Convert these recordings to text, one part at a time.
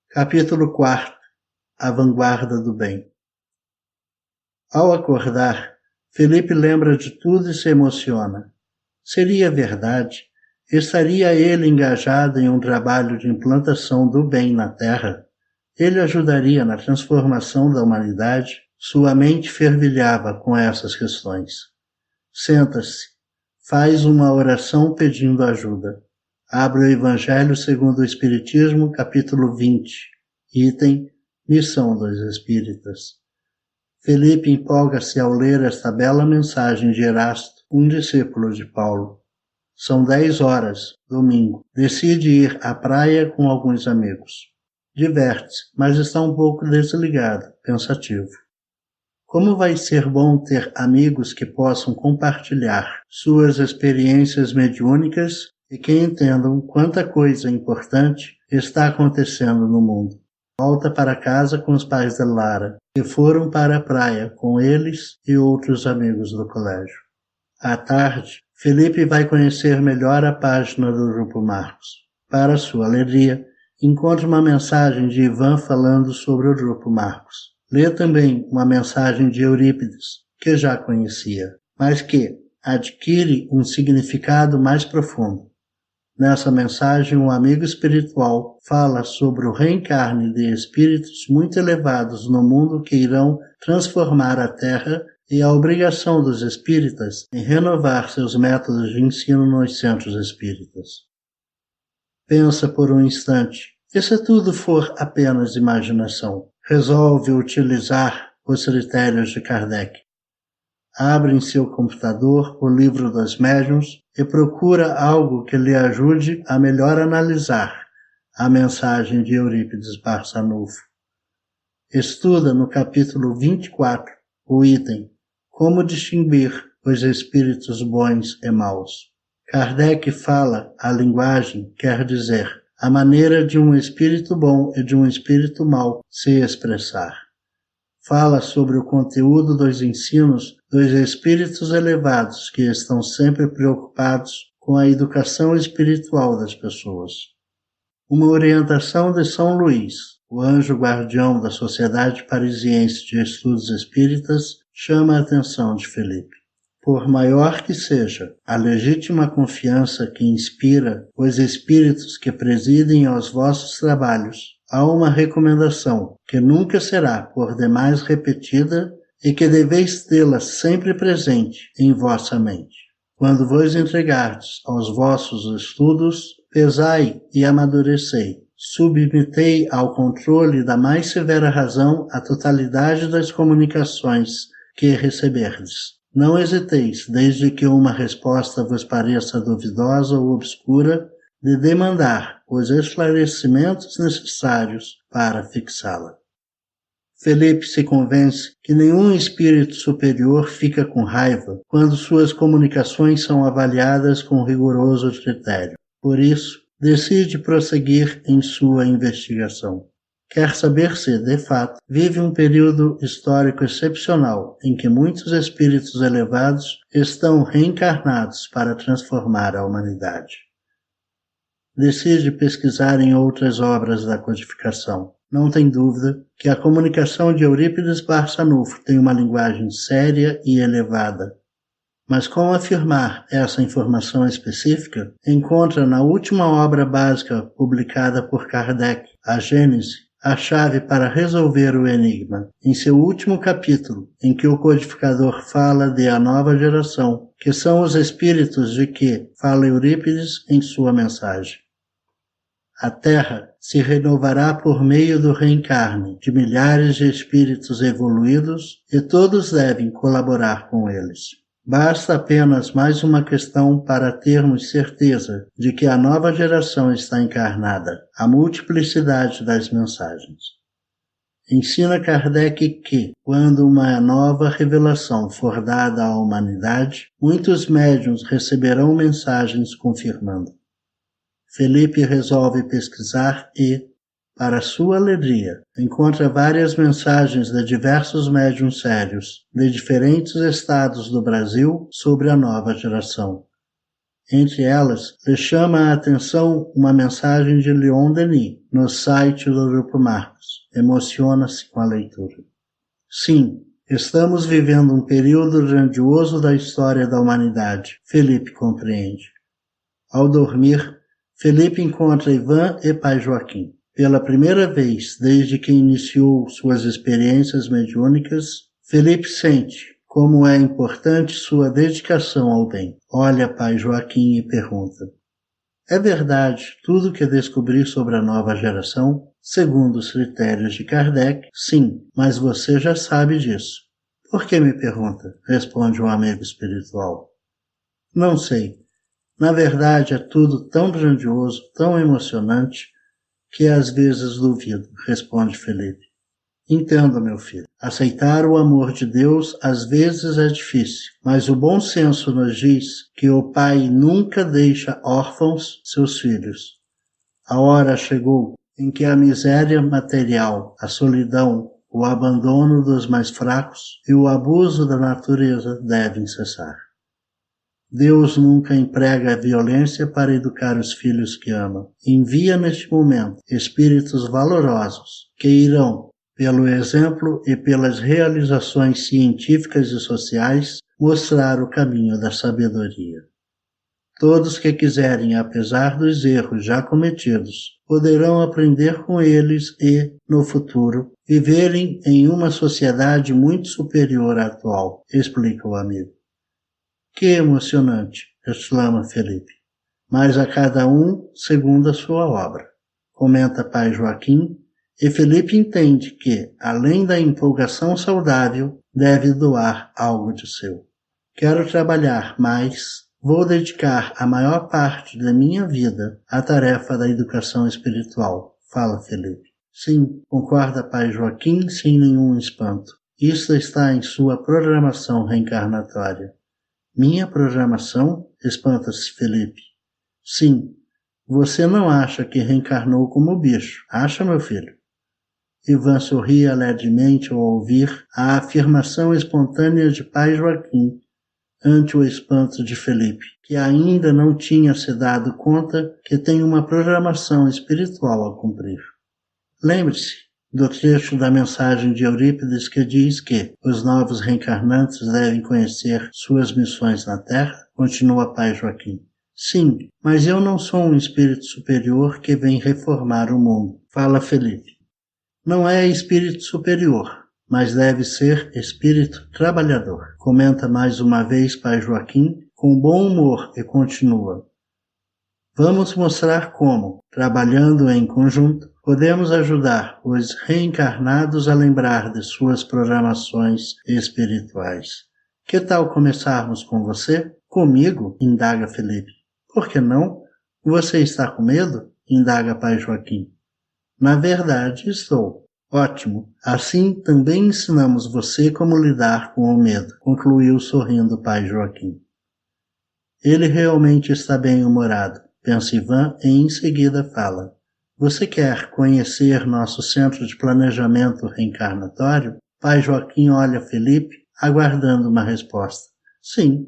Capítulo 4. A vanguarda do bem. Ao acordar, Felipe lembra de tudo e se emociona. Seria verdade? Estaria ele engajado em um trabalho de implantação do bem na Terra? Ele ajudaria na transformação da humanidade? Sua mente fervilhava com essas questões. Senta-se, faz uma oração pedindo ajuda. Abre o Evangelho segundo o Espiritismo, capítulo 20, item Missão dos Espíritas. Felipe empolga-se ao ler esta bela mensagem de Erasto, um discípulo de Paulo. São 10 horas, domingo. Decide ir à praia com alguns amigos. Diverte-se, mas está um pouco desligado, pensativo. Como vai ser bom ter amigos que possam compartilhar suas experiências mediúnicas e que entendam quanta coisa importante está acontecendo no mundo. Volta para casa com os pais de Lara, que foram para a praia com eles e outros amigos do colégio. À tarde, Felipe vai conhecer melhor a página do Grupo Marcos. Para sua alegria, encontra uma mensagem de Ivan falando sobre o Grupo Marcos. Lê também uma mensagem de Eurípides, que já conhecia, mas que adquire um significado mais profundo. Nessa mensagem, um amigo espiritual fala sobre o reencarne de espíritos muito elevados no mundo que irão transformar a Terra e a obrigação dos espíritas em renovar seus métodos de ensino nos centros espíritas. Pensa por um instante, e se tudo for apenas imaginação? Resolve utilizar os critérios de Kardec. Abre em seu computador o livro dos médiuns e procura algo que lhe ajude a melhor analisar a mensagem de Eurípides Barçanufo. Estuda no capítulo 24 o item Como distinguir os espíritos bons e maus. Kardec fala a linguagem, quer dizer, a maneira de um espírito bom e de um espírito mau se expressar. Fala sobre o conteúdo dos ensinos dos espíritos elevados que estão sempre preocupados com a educação espiritual das pessoas. Uma orientação de São Luís, o anjo guardião da Sociedade Parisiense de Estudos Espíritas, chama a atenção de Felipe. Por maior que seja a legítima confiança que inspira os espíritos que presidem aos vossos trabalhos, há uma recomendação que nunca será por demais repetida e que deveis tê-la sempre presente em vossa mente. Quando vos entregardes aos vossos estudos, pesai e amadurecei. Submetei ao controle da mais severa razão a totalidade das comunicações que receberdes. Não hesiteis, desde que uma resposta vos pareça duvidosa ou obscura, de demandar os esclarecimentos necessários para fixá-la. Felipe se convence que nenhum espírito superior fica com raiva quando suas comunicações são avaliadas com rigoroso critério. Por isso, decide prosseguir em sua investigação. Quer saber se, de fato, vive um período histórico excepcional em que muitos espíritos elevados estão reencarnados para transformar a humanidade. Decide pesquisar em outras obras da codificação. Não tem dúvida que a comunicação de Eurípides Barçanufo tem uma linguagem séria e elevada. Mas como afirmar essa informação específica, encontra na última obra básica publicada por Kardec, a Gênese, a chave para resolver o enigma, em seu último capítulo, em que o codificador fala de a nova geração, que são os espíritos de que fala Eurípides em sua mensagem. A Terra se renovará por meio do reencarne de milhares de espíritos evoluídos e todos devem colaborar com eles. Basta apenas mais uma questão para termos certeza de que a nova geração está encarnada, a multiplicidade das mensagens. Ensina Kardec que, quando uma nova revelação for dada à humanidade, muitos médiuns receberão mensagens confirmando. Felipe resolve pesquisar e, para sua alegria, encontra várias mensagens de diversos médiuns sérios, de diferentes estados do Brasil, sobre a nova geração. Entre elas, lhe chama a atenção uma mensagem de Leon Denis, no site do Grupo Marcos. Emociona-se com a leitura. Sim, estamos vivendo um período grandioso da história da humanidade, Felipe compreende. Ao dormir, Felipe encontra Ivan e pai Joaquim. Pela primeira vez desde que iniciou suas experiências mediúnicas, Felipe sente como é importante sua dedicação ao bem. Olha pai Joaquim e pergunta: é verdade tudo o que descobri sobre a nova geração? Segundo os critérios de Kardec, sim, mas você já sabe disso. Por que me pergunta? Responde um amigo espiritual. Não sei. Na verdade é tudo tão grandioso, tão emocionante, que às vezes duvido, responde Felipe. Entenda, meu filho, aceitar o amor de Deus às vezes é difícil, mas o bom senso nos diz que o Pai nunca deixa órfãos seus filhos. A hora chegou em que a miséria material, a solidão, o abandono dos mais fracos e o abuso da natureza devem cessar. Deus nunca emprega a violência para educar os filhos que ama. Envia neste momento espíritos valorosos que irão, pelo exemplo e pelas realizações científicas e sociais, mostrar o caminho da sabedoria. Todos que quiserem, apesar dos erros já cometidos, poderão aprender com eles e, no futuro, viverem em uma sociedade muito superior à atual, explica o amigo. Que emocionante, exclama Felipe. Mas a cada um segundo a sua obra, comenta pai Joaquim, e Felipe entende que, além da empolgação saudável, deve doar algo de seu. Quero trabalhar mais, vou dedicar a maior parte da minha vida à tarefa da educação espiritual, fala Felipe. Sim, concorda pai Joaquim sem nenhum espanto. Isso está em sua programação reencarnatória. Minha programação? Espanta-se Felipe. Sim, você não acha que reencarnou como bicho, acha, meu filho? Ivan sorri alegremente ao ouvir a afirmação espontânea de pai Joaquim ante o espanto de Felipe, que ainda não tinha se dado conta que tem uma programação espiritual a cumprir. Lembre-se do trecho da mensagem de Eurípides que diz que os novos reencarnantes devem conhecer suas missões na Terra, continua pai Joaquim. Sim, mas eu não sou um espírito superior que vem reformar o mundo, fala Felipe. Não é espírito superior, mas deve ser espírito trabalhador, comenta mais uma vez pai Joaquim, com bom humor e continua. Vamos mostrar como, trabalhando em conjunto, podemos ajudar os reencarnados a lembrar de suas programações espirituais. Que tal começarmos com você? Comigo? Indaga Felipe. Por que não? Você está com medo? Indaga pai Joaquim. Na verdade, estou. Ótimo. Assim também ensinamos você como lidar com o medo, concluiu sorrindo pai Joaquim. Ele realmente está bem-humorado, pensa Ivan e em seguida fala. Você quer conhecer nosso centro de planejamento reencarnatório? Pai Joaquim olha Felipe, aguardando uma resposta. Sim.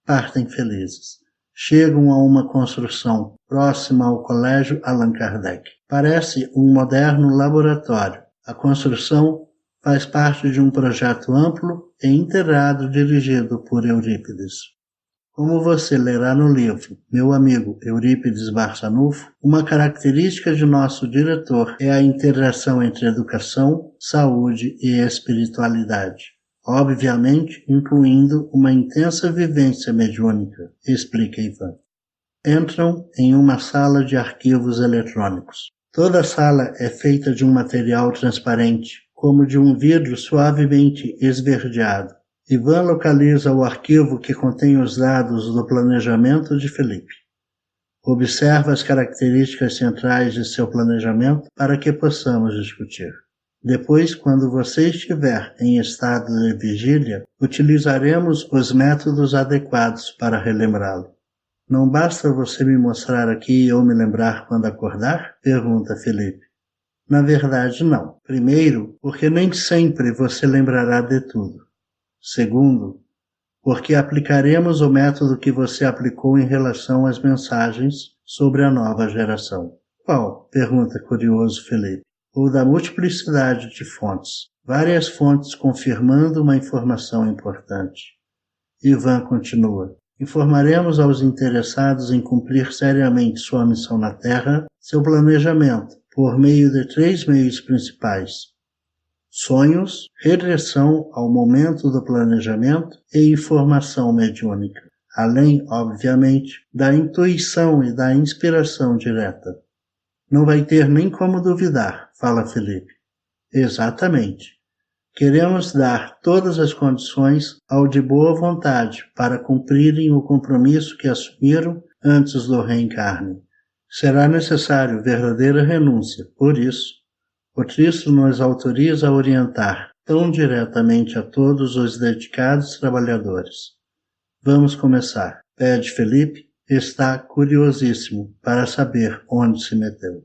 Partem felizes. Chegam a uma construção próxima ao Colégio Allan Kardec. Parece um moderno laboratório. A construção faz parte de um projeto amplo e integrado dirigido por Eurípides. Como você lerá no livro Meu Amigo Eurípides Barçanufo, uma característica de nosso diretor é a integração entre educação, saúde e espiritualidade. Obviamente, incluindo uma intensa vivência mediúnica, explica Ivan. Entram em uma sala de arquivos eletrônicos. Toda a sala é feita de um material transparente, como de um vidro suavemente esverdeado. Ivan localiza o arquivo que contém os dados do planejamento de Felipe. Observa as características centrais de seu planejamento para que possamos discutir. Depois, quando você estiver em estado de vigília, utilizaremos os métodos adequados para relembrá-lo. Não basta você me mostrar aqui e eu me lembrar quando acordar? Pergunta Felipe. Na verdade, não. Primeiro, porque nem sempre você lembrará de tudo. Segundo, porque aplicaremos o método que você aplicou em relação às mensagens sobre a nova geração. Qual? Pergunta curioso Felipe. Ou da multiplicidade de fontes. Várias fontes confirmando uma informação importante. Ivan continua. Informaremos aos interessados em cumprir seriamente sua missão na Terra, seu planejamento, por meio de 3 meios principais. Sonhos, regressão ao momento do planejamento e informação mediúnica, além, obviamente, da intuição e da inspiração direta. Não vai ter nem como duvidar, fala Felipe. Exatamente. Queremos dar todas as condições ao de boa vontade para cumprirem o compromisso que assumiram antes do reencarne. Será necessário verdadeira renúncia, por isso, o Cristo nos autoriza a orientar tão diretamente a todos os dedicados trabalhadores. Vamos começar. Pede Felipe, está curiosíssimo para saber onde se meteu.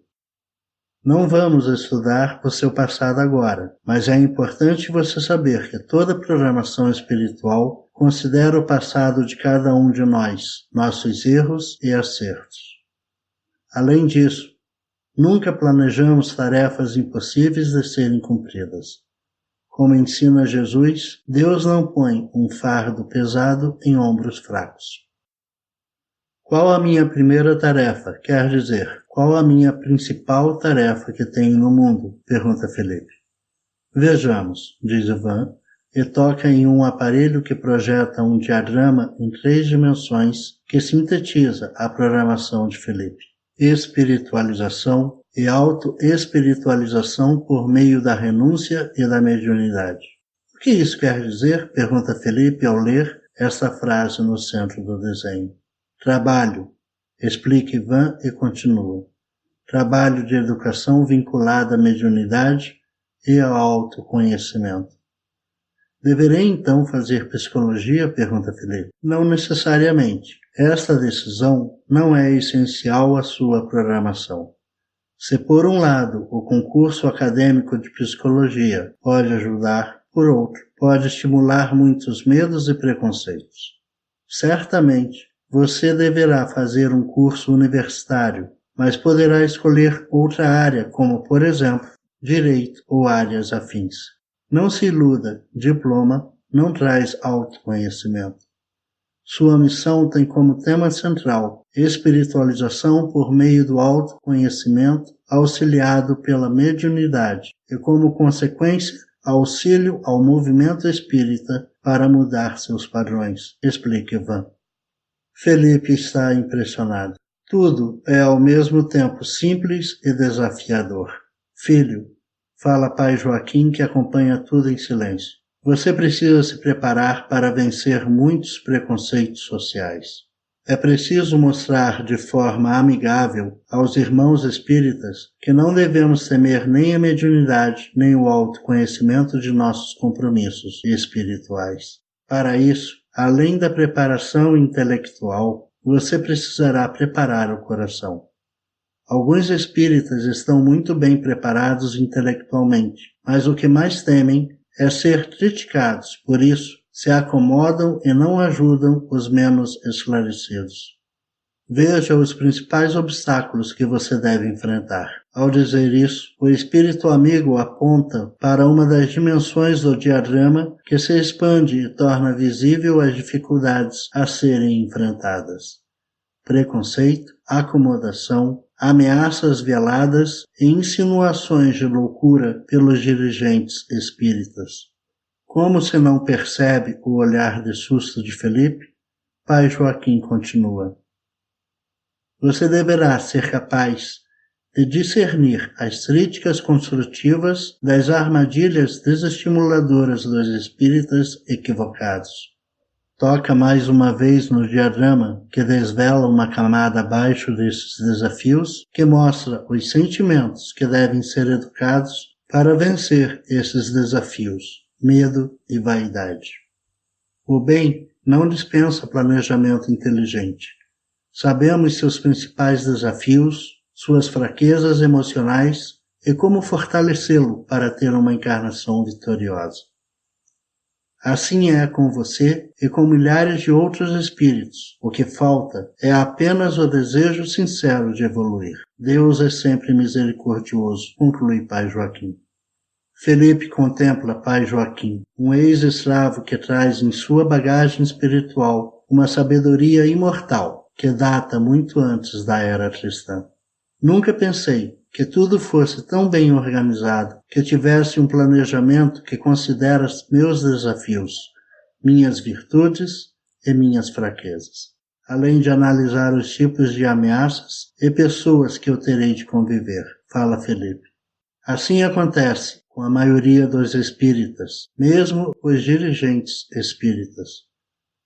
Não vamos estudar o seu passado agora, mas é importante você saber que toda programação espiritual considera o passado de cada um de nós, nossos erros e acertos. Além disso, nunca planejamos tarefas impossíveis de serem cumpridas. Como ensina Jesus, Deus não põe um fardo pesado em ombros fracos. Qual a minha primeira tarefa? Quer dizer, qual a minha principal tarefa que tenho no mundo? Pergunta Felipe. Vejamos, diz Ivan, e toca em um aparelho que projeta um diagrama em 3 dimensões que sintetiza a programação de Felipe. Espiritualização e auto-espiritualização por meio da renúncia e da mediunidade. O que isso quer dizer? Pergunta Felipe ao ler esta frase no centro do desenho. Trabalho, explica Ivan e continua. Trabalho de educação vinculado à mediunidade e ao autoconhecimento. Deverei então fazer psicologia? Pergunta Felipe. Não necessariamente. Esta decisão não é essencial à sua programação. Se por um lado o concurso acadêmico de psicologia pode ajudar, por outro, pode estimular muitos medos e preconceitos. Certamente, você deverá fazer um curso universitário, mas poderá escolher outra área, como, por exemplo, direito ou áreas afins. Não se iluda, diploma não traz autoconhecimento. Sua missão tem como tema central espiritualização por meio do autoconhecimento auxiliado pela mediunidade e, como consequência, auxílio ao movimento espírita para mudar seus padrões, explica Ivan. Felipe está impressionado. Tudo é ao mesmo tempo simples e desafiador. Filho, fala pai Joaquim que acompanha tudo em silêncio. Você precisa se preparar para vencer muitos preconceitos sociais. É preciso mostrar de forma amigável aos irmãos espíritas que não devemos temer nem a mediunidade nem o autoconhecimento de nossos compromissos espirituais. Para isso, além da preparação intelectual, você precisará preparar o coração. Alguns espíritas estão muito bem preparados intelectualmente, mas o que mais temem é ser criticados, por isso se acomodam e não ajudam os menos esclarecidos. Veja os principais obstáculos que você deve enfrentar. Ao dizer isso, o espírito amigo aponta para uma das dimensões do diagrama que se expande e torna visível as dificuldades a serem enfrentadas. Preconceito, acomodação, ameaças veladas e insinuações de loucura pelos dirigentes espíritas. Como se não percebe o olhar de susto de Felipe, pai Joaquim continua. Você deverá ser capaz de discernir as críticas construtivas das armadilhas desestimuladoras dos espíritas equivocados. Toca mais uma vez no diagrama que desvela uma camada abaixo desses desafios que mostra os sentimentos que devem ser educados para vencer esses desafios, medo e vaidade. O bem não dispensa planejamento inteligente. Sabemos seus principais desafios, suas fraquezas emocionais e como fortalecê-lo para ter uma encarnação vitoriosa. Assim é com você e com milhares de outros espíritos. O que falta é apenas o desejo sincero de evoluir. Deus é sempre misericordioso, conclui Pai Joaquim. Felipe contempla Pai Joaquim, um ex-escravo que traz em sua bagagem espiritual uma sabedoria imortal que data muito antes da era cristã. Nunca pensei que tudo fosse tão bem organizado, que tivesse um planejamento que considera meus desafios, minhas virtudes e minhas fraquezas, além de analisar os tipos de ameaças e pessoas que eu terei de conviver, fala Felipe. Assim acontece com a maioria dos espíritas, mesmo os dirigentes espíritas.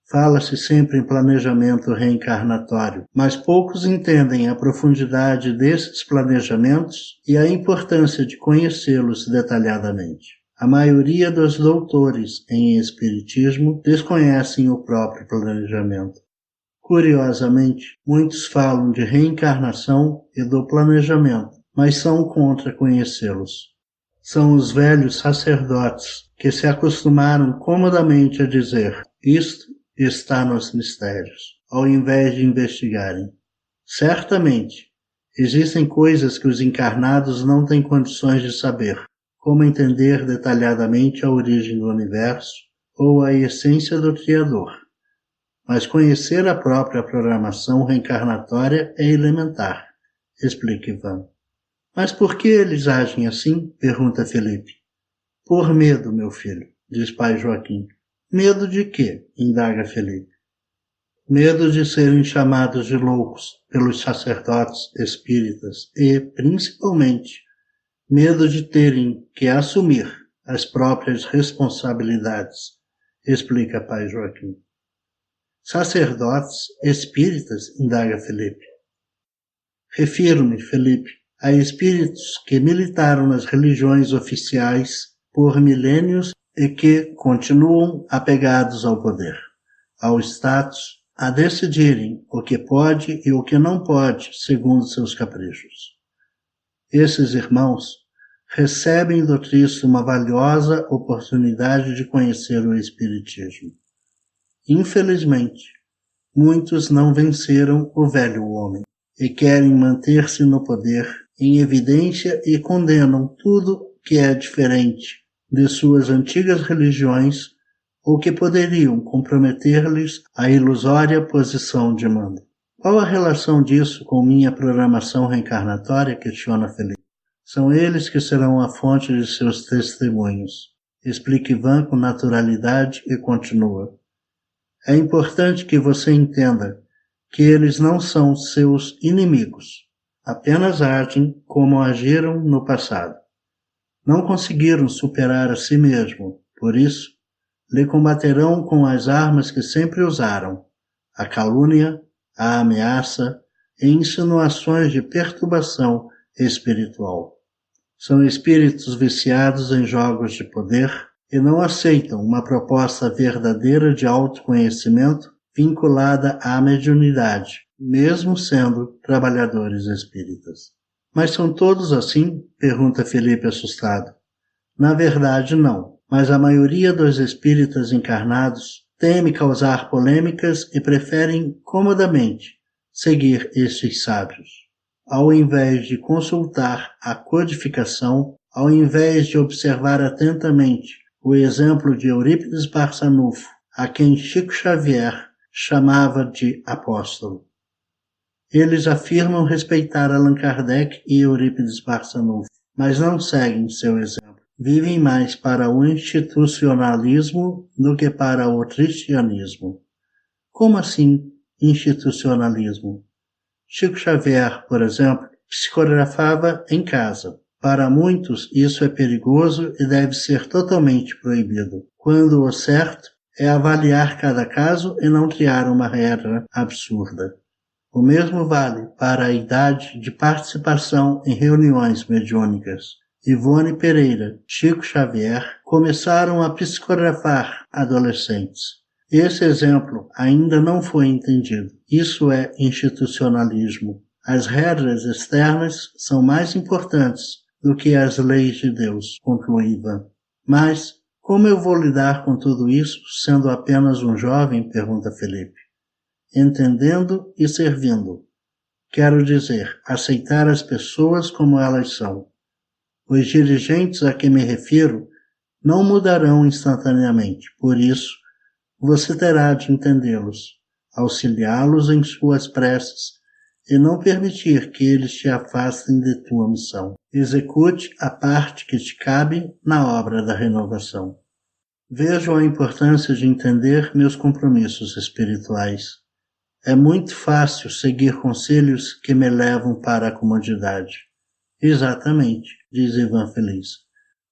Fala-se sempre em planejamento reencarnatório, mas poucos entendem a profundidade desses planejamentos e a importância de conhecê-los detalhadamente. A maioria dos doutores em espiritismo desconhecem o próprio planejamento. Curiosamente, muitos falam de reencarnação e do planejamento, mas são contra conhecê-los. São os velhos sacerdotes que se acostumaram comodamente a dizer: isto está nos mistérios, ao invés de investigarem. Certamente, existem coisas que os encarnados não têm condições de saber, como entender detalhadamente a origem do universo ou a essência do Criador. Mas conhecer a própria programação reencarnatória é elementar, explica Ivan. Mas por que eles agem assim? Pergunta Felipe. Por medo, meu filho, diz Pai Joaquim. Medo de quê? Indaga Felipe. Medo de serem chamados de loucos pelos sacerdotes espíritas e, principalmente, medo de terem que assumir as próprias responsabilidades, explica Pai Joaquim. Sacerdotes espíritas? Indaga Felipe. Refiro-me, Felipe, a espíritos que militaram nas religiões oficiais por milênios e que continuam apegados ao poder, ao status, a decidirem o que pode e o que não pode, segundo seus caprichos. Esses irmãos recebem do Cristo uma valiosa oportunidade de conhecer o Espiritismo. Infelizmente, muitos não venceram o velho homem e querem manter-se no poder em evidência e condenam tudo que é diferente de suas antigas religiões ou que poderiam comprometer-lhes a ilusória posição de mando. Qual a relação disso com minha programação reencarnatória? Questiona Felipe. São eles que serão a fonte de seus testemunhos. Explica Ivan com naturalidade e continua. É importante que você entenda que eles não são seus inimigos, apenas agem como agiram no passado. Não conseguiram superar a si mesmo, por isso, lhe combaterão com as armas que sempre usaram, a calúnia, a ameaça e insinuações de perturbação espiritual. São espíritos viciados em jogos de poder e não aceitam uma proposta verdadeira de autoconhecimento vinculada à mediunidade, mesmo sendo trabalhadores espíritas. Mas são todos assim? Pergunta Felipe assustado. Na verdade, não, mas a maioria dos espíritas encarnados teme causar polêmicas e preferem comodamente seguir estes sábios. Ao invés de consultar a codificação, ao invés de observar atentamente o exemplo de Eurípides Barçanufo, a quem Chico Xavier chamava de apóstolo. Eles afirmam respeitar Allan Kardec e Eurípides Barçanufo, mas não seguem seu exemplo. Vivem mais para o institucionalismo do que para o cristianismo. Como assim institucionalismo? Chico Xavier, por exemplo, psicografava em casa. Para muitos, isso é perigoso e deve ser totalmente proibido, quando o certo é avaliar cada caso e não criar uma regra absurda. O mesmo vale para a idade de participação em reuniões mediúnicas. Ivone Pereira, Chico Xavier começaram a psicografar adolescentes. Esse exemplo ainda não foi entendido. Isso é institucionalismo. As regras externas são mais importantes do que as leis de Deus, conclui Ivan. Mas, Como eu vou lidar com tudo isso, sendo apenas um jovem? Pergunta Felipe. Entendendo e servindo. Quero dizer, aceitar as pessoas como elas são. Os dirigentes a que me refiro não mudarão instantaneamente, por isso, você terá de entendê-los, auxiliá-los em suas preces e não permitir que eles te afastem de tua missão. Execute a parte que te cabe na obra da renovação. Vejo a importância de entender meus compromissos espirituais. É muito fácil seguir conselhos que me levam para a comodidade. Exatamente, diz Ivan feliz.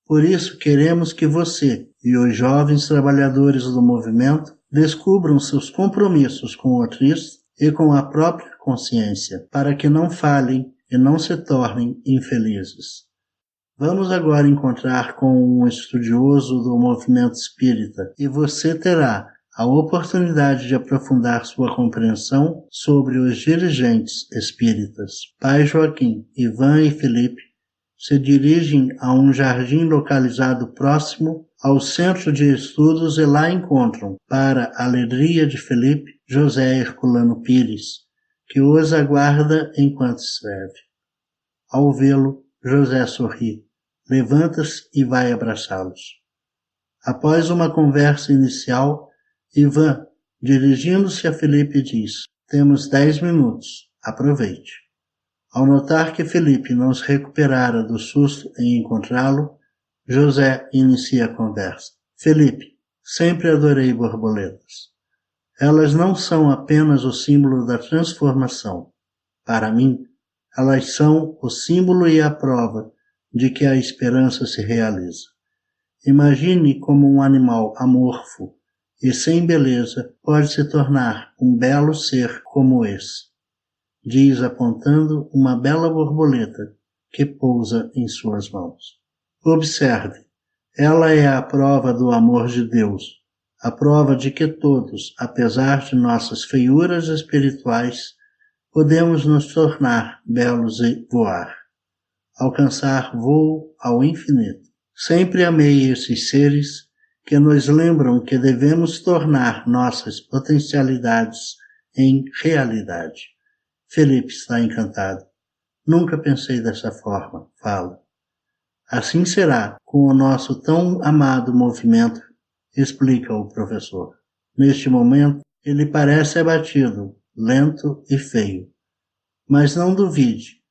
Por isso queremos que você e os jovens trabalhadores do movimento descubram seus compromissos com o Cristo e com a própria consciência, para que não falhem e não se tornem infelizes. Vamos agora encontrar com um estudioso do movimento espírita e você terá a oportunidade de aprofundar sua compreensão sobre os dirigentes espíritas. Pai Joaquim, Ivan e Felipe se dirigem a um jardim localizado próximo ao centro de estudos e lá encontram, para a alegria de Felipe, José Herculano Pires, que os aguarda enquanto escreve. Ao vê-lo, José sorri, levanta-se e vai abraçá-los. Após uma conversa inicial, Ivan, dirigindo-se a Felipe, diz: temos 10 minutos, aproveite. Ao notar que Felipe não se recuperara do susto em encontrá-lo, José inicia a conversa. Felipe, sempre adorei borboletas. Elas não são apenas o símbolo da transformação. Para mim, elas são o símbolo e a prova de que a esperança se realiza. Imagine como um animal amorfo e sem beleza pode se tornar um belo ser como esse, diz apontando uma bela borboleta que pousa em suas mãos. Observe, ela é a prova do amor de Deus, a prova de que todos, apesar de nossas feiuras espirituais, podemos nos tornar belos e voar, alcançar voo ao infinito. Sempre amei esses seres que nos lembram que devemos tornar nossas potencialidades em realidade. Felipe está encantado. Nunca pensei dessa forma, fala. Assim será com o nosso tão amado movimento, explica o professor. Neste momento, ele parece abatido, lento e feio. Mas não duvide,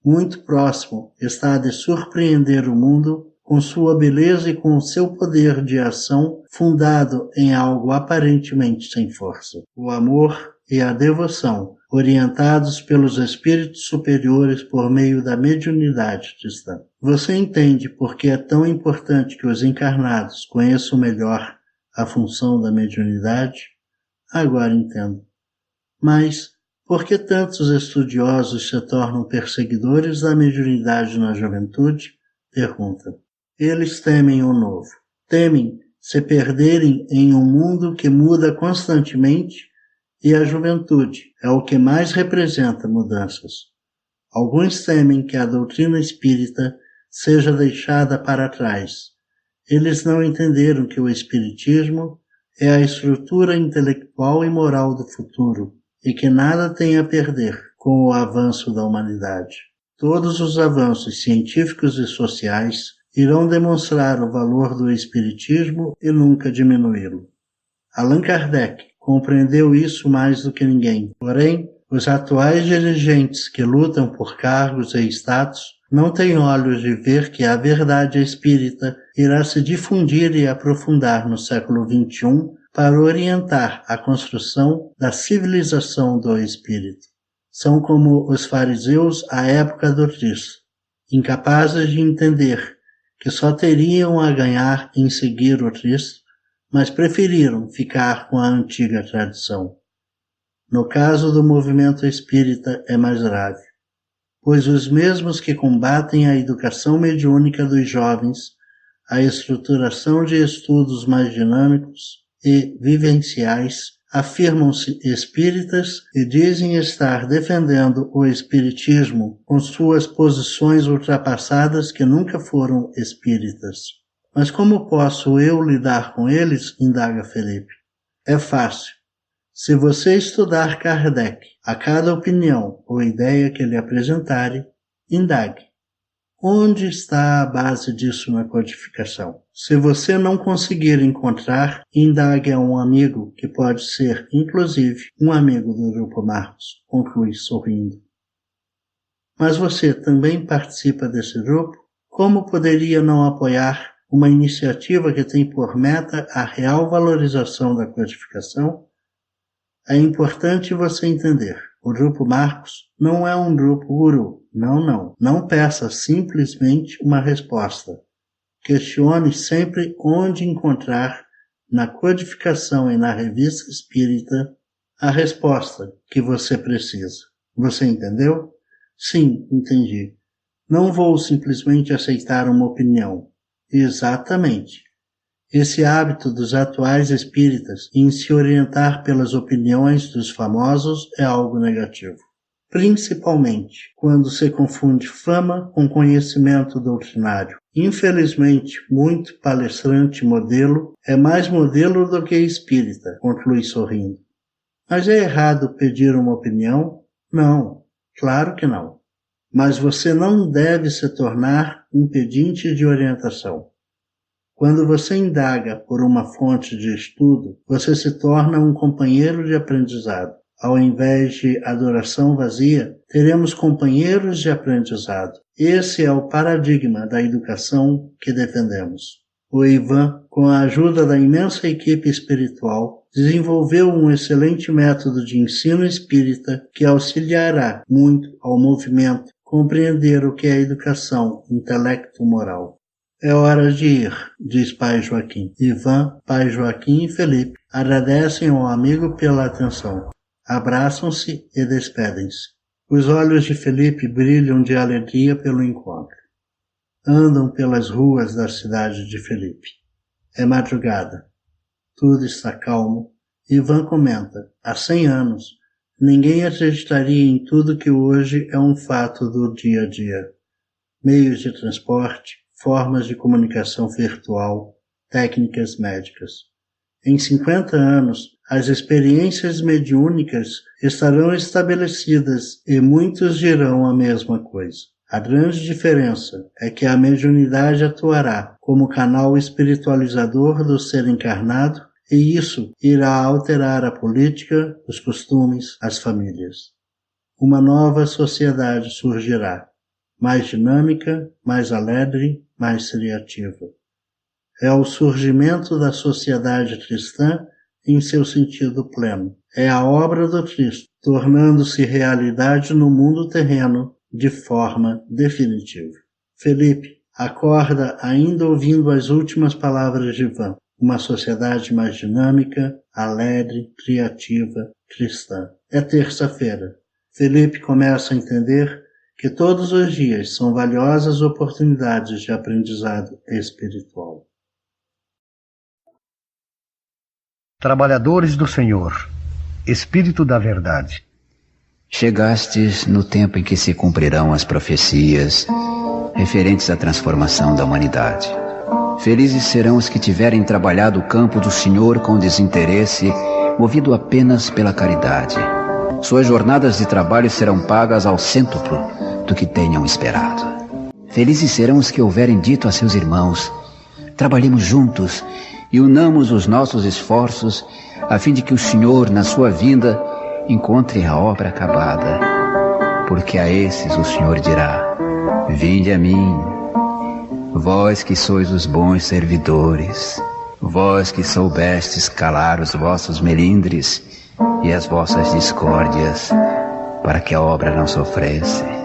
muito próximo está de surpreender o mundo com sua beleza e com seu poder de ação fundado em algo aparentemente sem força. O amor e a devoção, orientados pelos espíritos superiores por meio da mediunidade cristã. Você entende por que é tão importante que os encarnados conheçam melhor a função da mediunidade? Agora entendo. Mas por que tantos estudiosos se tornam perseguidores da mediunidade na juventude? Pergunta. Eles temem o novo. Temem se perderem em um mundo que muda constantemente e a juventude é o que mais representa mudanças. Alguns temem que a doutrina espírita seja deixada para trás. Eles não entenderam que o espiritismo é a estrutura intelectual e moral do futuro e que nada tem a perder com o avanço da humanidade. Todos os avanços científicos e sociais irão demonstrar o valor do espiritismo e nunca diminuí-lo. Allan Kardec compreendeu isso mais do que ninguém. Porém, os atuais dirigentes que lutam por cargos e status não têm olhos de ver que a verdade espírita irá se difundir e aprofundar no século XXI para orientar a construção da civilização do espírito. São como os fariseus à época do Cristo, incapazes de entender que só teriam a ganhar em seguir o Cristo, mas preferiram ficar com a antiga tradição. No caso do movimento espírita é mais grave, pois os mesmos que combatem a educação mediúnica dos jovens, a estruturação de estudos mais dinâmicos e vivenciais, afirmam-se espíritas e dizem estar defendendo o espiritismo com suas posições ultrapassadas que nunca foram espíritas. Mas como posso eu lidar com eles? Indaga Felipe. É fácil. Se você estudar Kardec, a cada opinião ou ideia que lhe apresentarem, indague. Onde está a base disso na codificação? Se você não conseguir encontrar, indague a um amigo, que pode ser, inclusive, um amigo do Grupo Marcos, conclui sorrindo. Mas você também participa desse grupo? Como poderia não apoiar uma iniciativa que tem por meta a real valorização da codificação? É importante você entender. O Grupo Marcos não é um grupo guru. Não. Não peça simplesmente uma resposta. Questione sempre onde encontrar, na codificação e na revista espírita, a resposta que você precisa. Você entendeu? Sim, entendi. Não vou simplesmente aceitar uma opinião. Exatamente. Esse hábito dos atuais espíritas em se orientar pelas opiniões dos famosos é algo negativo. Principalmente quando se confunde fama com conhecimento doutrinário. Infelizmente, muito palestrante modelo é mais modelo do que espírita, conclui sorrindo. Mas é errado pedir uma opinião? Não, claro que não. Mas você não deve se tornar um pedinte de orientação. Quando você indaga por uma fonte de estudo, você se torna um companheiro de aprendizado. Ao invés de adoração vazia, teremos companheiros de aprendizado. Esse é o paradigma da educação que defendemos. O Ivan, com a ajuda da imensa equipe espiritual, desenvolveu um excelente método de ensino espírita que auxiliará muito ao movimento compreender o que é educação intelecto-moral. É hora de ir, diz Pai Joaquim. Ivan, Pai Joaquim e Felipe agradecem ao amigo pela atenção. Abraçam-se e despedem-se. Os olhos de Felipe brilham de alegria pelo encontro. Andam pelas ruas da cidade de Felipe. É madrugada. Tudo está calmo. Ivan comenta, há 100 anos, ninguém acreditaria em tudo que hoje é um fato do dia a dia. Meios de transporte, formas de comunicação virtual, técnicas médicas. Em 50 anos, as experiências mediúnicas estarão estabelecidas e muitos dirão a mesma coisa. A grande diferença é que a mediunidade atuará como canal espiritualizador do ser encarnado e isso irá alterar a política, os costumes, as famílias. Uma nova sociedade surgirá, mais dinâmica, mais alegre, mais criativa. É o surgimento da sociedade cristã em seu sentido pleno. É a obra do Cristo, tornando-se realidade no mundo terreno de forma definitiva. Felipe acorda ainda ouvindo as últimas palavras de Ivan. Uma sociedade mais dinâmica, alegre, criativa, cristã. É terça-feira. Felipe começa a entender que todos os dias são valiosas oportunidades de aprendizado espiritual. Trabalhadores do Senhor, Espírito da Verdade. Chegastes no tempo em que se cumprirão as profecias referentes à transformação da humanidade. Felizes serão os que tiverem trabalhado o campo do Senhor com desinteresse, movido apenas pela caridade. Suas jornadas de trabalho serão pagas ao cêntuplo do que tenham esperado. Felizes serão os que houverem dito a seus irmãos: trabalhemos juntos e unamos os nossos esforços, a fim de que o Senhor, na sua vinda, encontre a obra acabada. Porque a esses o Senhor dirá: vinde a mim, vós que sois os bons servidores, vós que soubestes calar os vossos melindres e as vossas discórdias, para que a obra não sofresse.